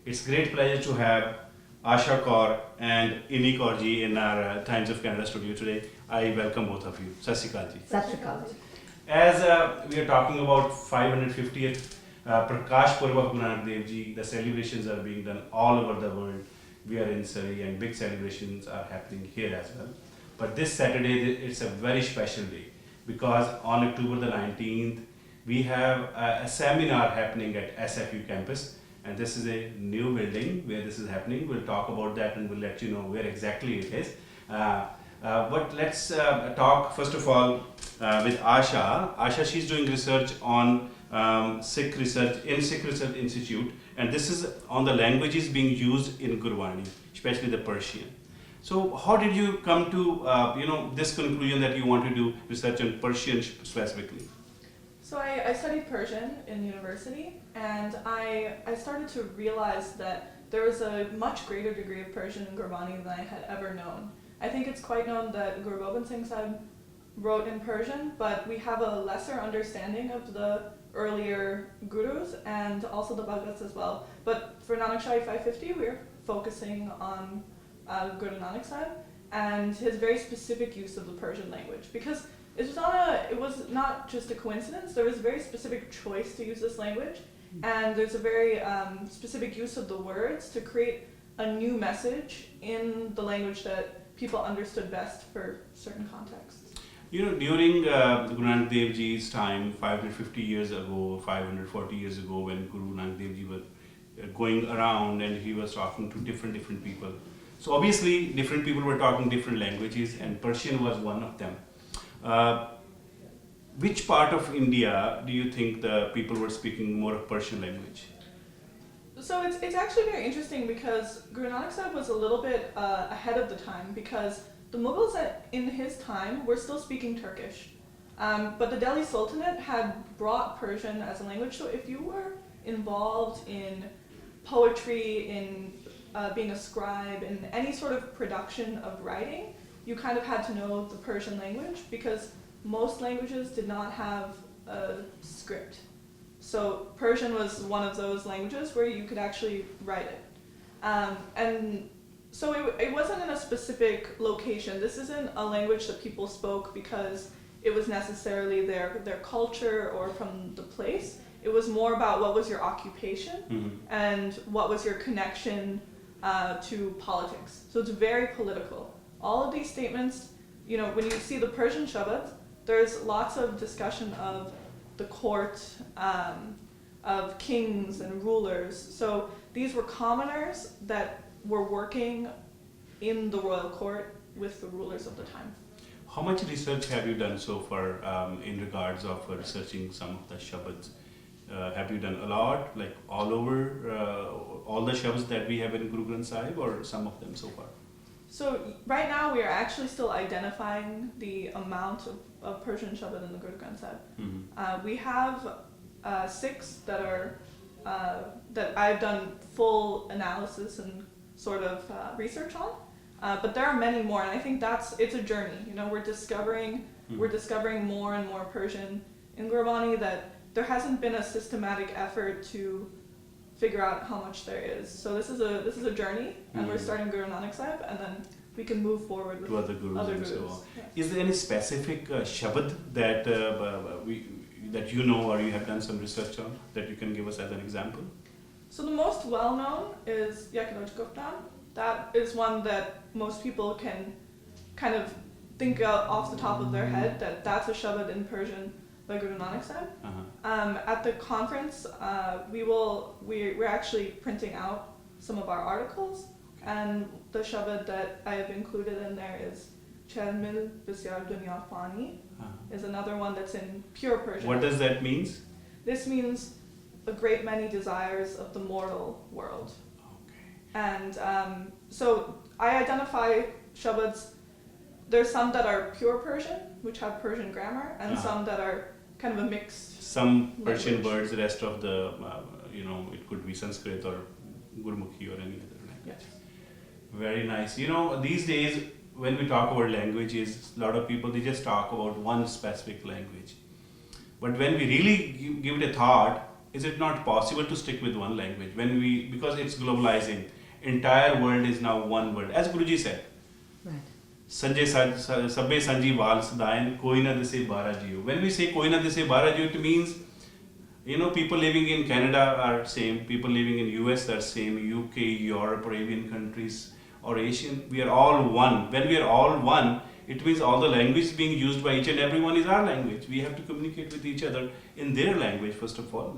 It's great pleasure to have Asha Kaur and Inni Kaur ji in our Times of Canada studio today. I welcome both of you. Sat Sri Akal ji. Sat Sri Akal. As we are talking about 550th Prakash Purva of Guru Nanak Dev Ji, the celebrations are being done all over the world. We are in Surrey and big celebrations are happening here as well. But this Saturday, it's a very special day because on October the 19th, we have a seminar happening at SFU campus. And this is a new building where this is happening. We'll talk about that and we'll let you know where exactly it is. But let's talk first of all with Asha. Asha, she's doing research on Sikh Research Institute, and this is on the languages being used in Gurbani, especially the Persian. So, how did you come to this conclusion that you want to do research on Persian specifically? So I studied Persian in university, and I started to realize that there was a much greater degree of Persian in Gurbani than I had ever known. I think it's quite known that Guru Gobind Singh Sahib wrote in Persian, but we have a lesser understanding of the earlier gurus and also the Bhagavats as well. But for Nanak Shahi 550, we're focusing on Guru Nanak Sahib and his very specific use of the Persian language, because it was not just a coincidence. There was a very specific choice to use this language, and there's a very specific use of the words to create a new message in the language that people understood best for certain contexts. You know, during Guru Nanak Dev Ji's time, 550 years ago, 540 years ago, when Guru Nanak Dev Ji was going around and he was talking to different people. So obviously, different people were talking different languages, and Persian was one of them. Which part of India do you think the people were speaking more of Persian language? So it's actually very interesting because Guru Nanak Sahib was a little bit ahead of the time, because the Mughals in his time were still speaking Turkish. But the Delhi Sultanate had brought Persian as a language, so if you were involved in poetry, in being a scribe, in any sort of production of writing, you kind of had to know the Persian language, because most languages did not have a script. So Persian was one of those languages where you could actually write it. And so it wasn't in a specific location. This isn't a language that people spoke because it was necessarily their culture or from the place. It was more about what was your occupation and what was your connection to politics. So it's very political. All of these statements, when you see the Persian Shabad, there's lots of discussion of the court, of kings and rulers. So these were commoners that were working in the royal court with the rulers of the time. How much research have you done so far in regards of researching some of the Shabads? Have you done a lot, like all over, all the Shabads that we have in Guru Granth Sahib, or some of them so far? So right now we are actually still identifying the amount of Persian Shabad in the Guru Granth Sahib. We have 6 that are that I've done full analysis and sort of research on, but there are many more, and I think it's a journey. We're discovering more and more Persian in Gurbani, that there hasn't been a systematic effort to figure out how much there is. So this is a journey, and we're starting Guru Nanak Sahib, and then we can move forward with to other gurus and gurus. so on. Yeah. Is there any specific Shabad that that you know or you have done some research on that you can give us as an example? So the most well-known is Yakiloj Guptam. That is one that most people can kind of think off the top of their head that that's a Shabad in Persian by Guru Nanak Sahib. At the conference, we're actually printing out some of our articles, and the Shabad that I have included in there is Chelmil Bisyar Dunya Fani, is another one that's in pure Persian. What does that mean? This means a great many desires of the mortal world. Okay. And so I identify Shabads. There's some that are pure Persian, which have Persian grammar, and some that are kind of a mixed. Some Persian language. words, the rest of the, it could be Sanskrit or Gurmukhi or any other language. Yes. Very nice. These days, when we talk about languages, a lot of people, they just talk about one specific language. But when we really give it a thought, is it not possible to stick with one language because it's globalizing? Entire world is now one word, as Guruji said. Right. Sanjay Sabbe Sanji Val Sadayan Koi na dise bara jiyo. When we say Koi na dise bara jiyo, it means people living in Canada are same, people living in US are same, UK, Europe, Arabian countries, or Asian. We are all one. When we are all one, it means all the language being used by each and everyone is our language. We have to communicate with each other in their language first of all.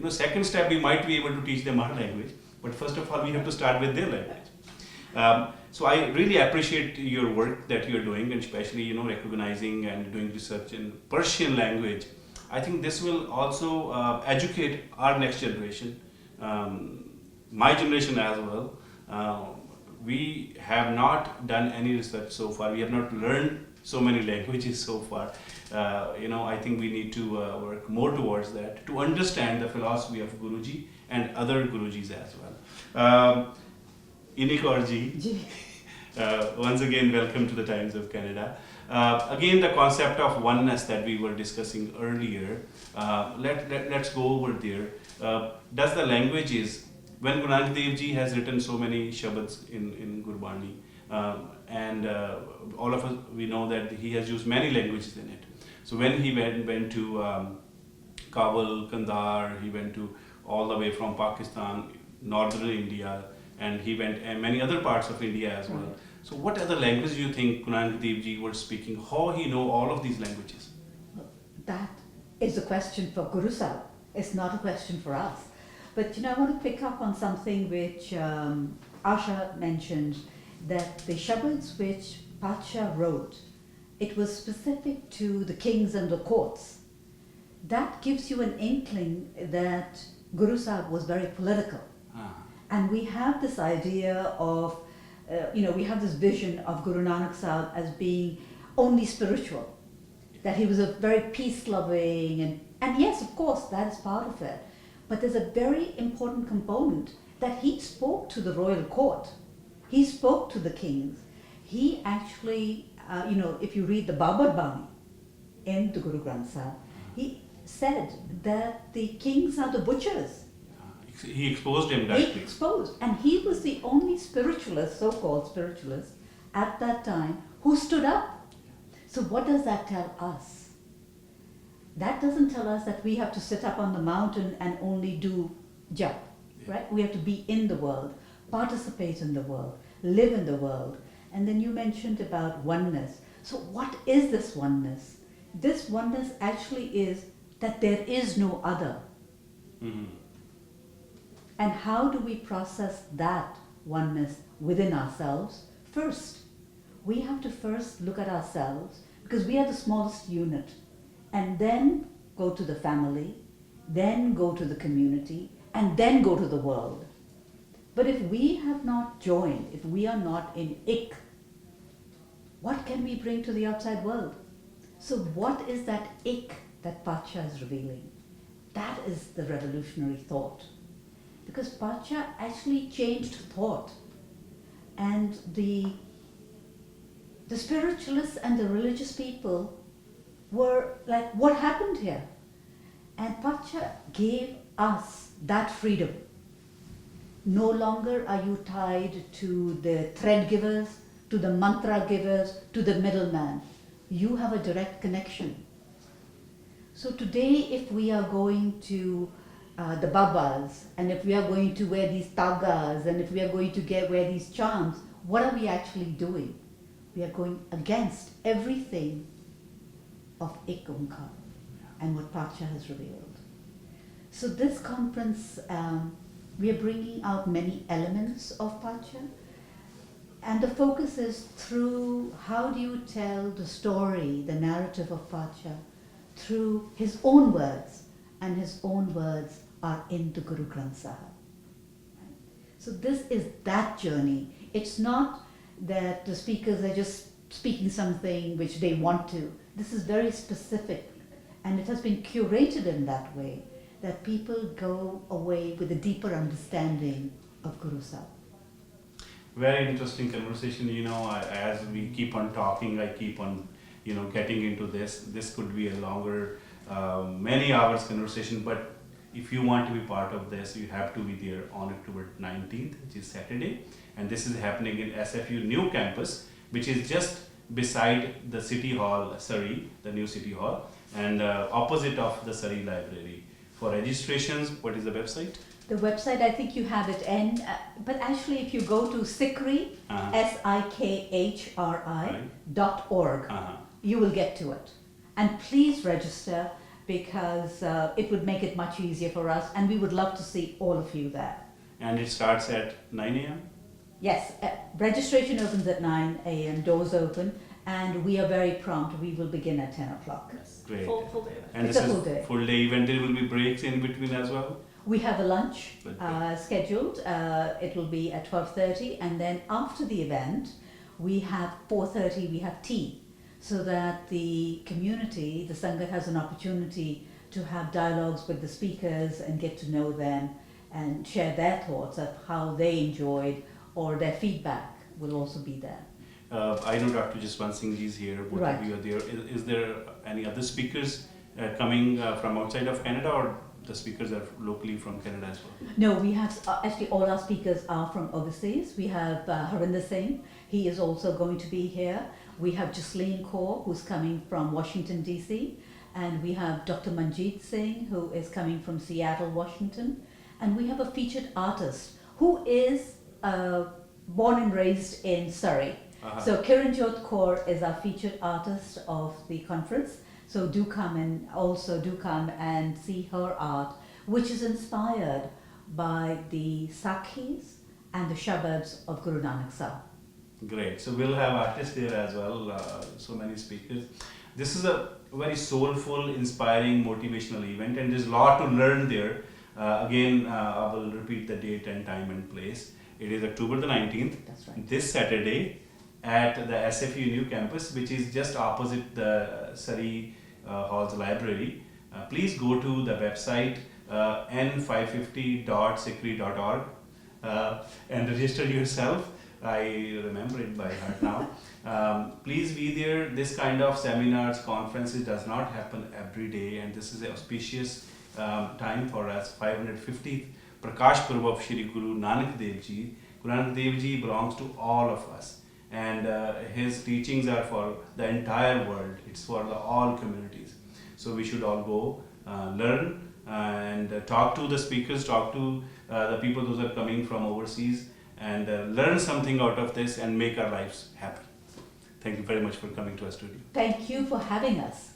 Second step, we might be able to teach them our language, but first of all, we have to start with their language. So I really appreciate your work that you're doing, and especially recognizing and doing research in Persian language. I think this will also educate our next generation, my generation as well. We have not done any research so far. We have not learned so many languages so far. I think we need to work more towards that to understand the philosophy of Guruji and other Gurujis as well. Kaur ji, once again, welcome to the Times of Canada. Again, the concept of oneness that we were discussing earlier, let's go over there. Does the languages, when Guru Nanak Dev Ji has written so many shabads in Gurbani, and all of us, we know that he has used many languages in it. So when he went to Kabul, Kandahar, he went to all the way from Pakistan, northern India, and he went many other parts of India as well. So what other language do you think Guru Nanak Dev Ji were speaking? How he know all of these languages? That is a question for Guru Sahib. It's not a question for us. But I want to pick up on something which Asha mentioned, that the shabads which Pacha wrote, it was specific to the kings and the courts. That gives you an inkling that Guru Sahib was very political. And we have this idea of, we have this vision of Guru Nanak Sahib as being only spiritual, that he was a very peace-loving, and yes, of course, that is part of it. But there's a very important component that he spoke to the royal court. He spoke to the kings. He actually, if you read the Babar Bani in the Guru Granth Sahib, he said that the kings are the butchers. He exposed him directly. He exposed. And he was the only spiritualist, so-called spiritualist, at that time who stood up. So what does that tell us? That doesn't tell us that we have to sit up on the mountain and only do jap, right? We have to be in the world, participate in the world, live in the world. And then you mentioned about oneness. So what is this oneness? This oneness actually is that there is no other. Mm-hmm. And how do we process that oneness within ourselves? First, we have to first look at ourselves, because we are the smallest unit, and then go to the family, then go to the community, and then go to the world. But if we have not joined, if we are not in ik, what can we bring to the outside world? So what is that ik that Pacha is revealing? That is the revolutionary thought. Because Pacha actually changed thought. And the spiritualists and the religious people were like, what happened here? And Pacha gave us that freedom. No longer are you tied to the thread givers, to the mantra givers, to the middleman. You have a direct connection. So today, if we are going to the babas, and if we are going to wear these tagas, and if we are going to wear these charms, what are we actually doing? We are going against everything of Ik Onkar and what Pacha has revealed. So this conference, we are bringing out many elements of Pacha, and the focus is through how do you tell the story, the narrative of Pacha, through his own words, and his own words are in the Guru Granth Sahib. Right? So this is that journey. It's not that the speakers are just speaking something which they want to. This is very specific, and it has been curated in that way, that people go away with a deeper understanding of Guru Sahib. Very interesting conversation. As we keep on talking, I keep on, getting into this. This could be a longer, many hours conversation, but If you want to be part of this, you have to be there on October 19th, which is Saturday. And this is happening in SFU new campus, which is just beside the City Hall, Surrey, the new City Hall, and opposite of the Surrey Library. For registrations, what is the website? The website, I think you have it but actually if you go to Sikhri, SIKHRI.org, you will get to it. And please register, because it would make it much easier for us, and we would love to see all of you there. And it starts at 9 a.m.? Yes, registration opens at 9 a.m., doors open, and we are very prompt. We will begin at 10 o'clock. Yes. Great. Full day event. And It's this a is full day. full day event. There will be breaks in between as well? We have a lunch Okay. scheduled. It will be at 12:30, and then after the event, we have 4:30. We have tea, so that the community, the Sangha, has an opportunity to have dialogues with the speakers and get to know them and share their thoughts of how they enjoyed, or their feedback will also be there. I know Dr. Jaswant Singh ji is here. Both Right. of you are there. Is there any other speakers coming from outside of Canada, or the speakers are locally from Canada as well? No, we have actually all our speakers are from overseas. We have Harinder Singh. He is also going to be here. We have Jasleen Kaur, who's coming from Washington DC, and we have Dr. Manjeet Singh, who is coming from Seattle, Washington, and we have a featured artist who is born and raised in Surrey. So Kiranjot Kaur is our featured artist of the conference. So do come and see her art, which is inspired by the Sakhis and the Shabads of Guru Nanak Sahib. Great. So we'll have artists there as well, so many speakers. This is a very soulful, inspiring, motivational event, and there's a lot to learn there. Again, I will repeat the date and time and place. It is October the 19th, That's right. this Saturday, at the SFU new campus, which is just opposite the Surrey Hall's library. Please go to the website n550.sikri.org and register yourself. I remember it by heart now. Please be there. This kind of seminars, conferences does not happen every day, and this is an auspicious time for us. 550th Prakash Purva of Shri Guru Nanak Dev Ji. Guru Nanak Dev Ji belongs to all of us, and his teachings are for the entire world. It's for all communities. So we should all go learn and talk to the speakers, talk to the people those are coming from overseas, and learn something out of this and make our lives happy. Thank you very much for coming to our studio. Thank you for having us.